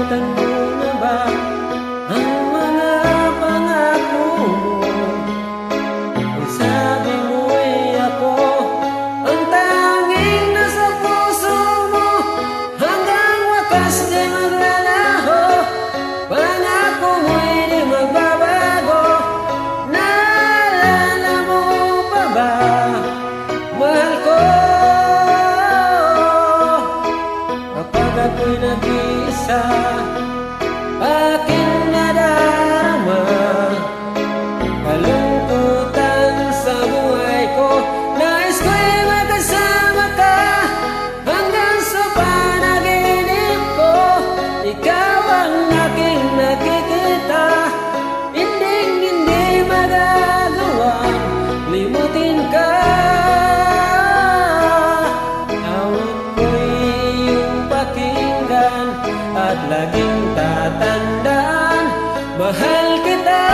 Nalimutan mo na ba ang mga pangako mo? Kung sabi mo'y ako ang tanging nasa puso mo, hanggang wakas di maglalaho, pangako mo'y di magbabago. Naalala mo pa ba, mahal ko, kapag ako'y nag-iisa, aking nadarama kalungkutan sa buhay ko. Nais ko'y magkasama ka hanggang sa panaginip ko. Ikaw ang aking nakikita, hindi magagawang limutin ka. Awit ko'y iyong pakinggan at laging tatandaan, mahal kita,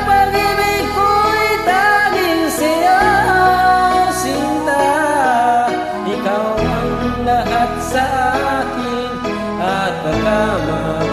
pag-ibig ko'y tanging sa'yo, sinta. Ikaw ang lahat sa akin at pagkamahal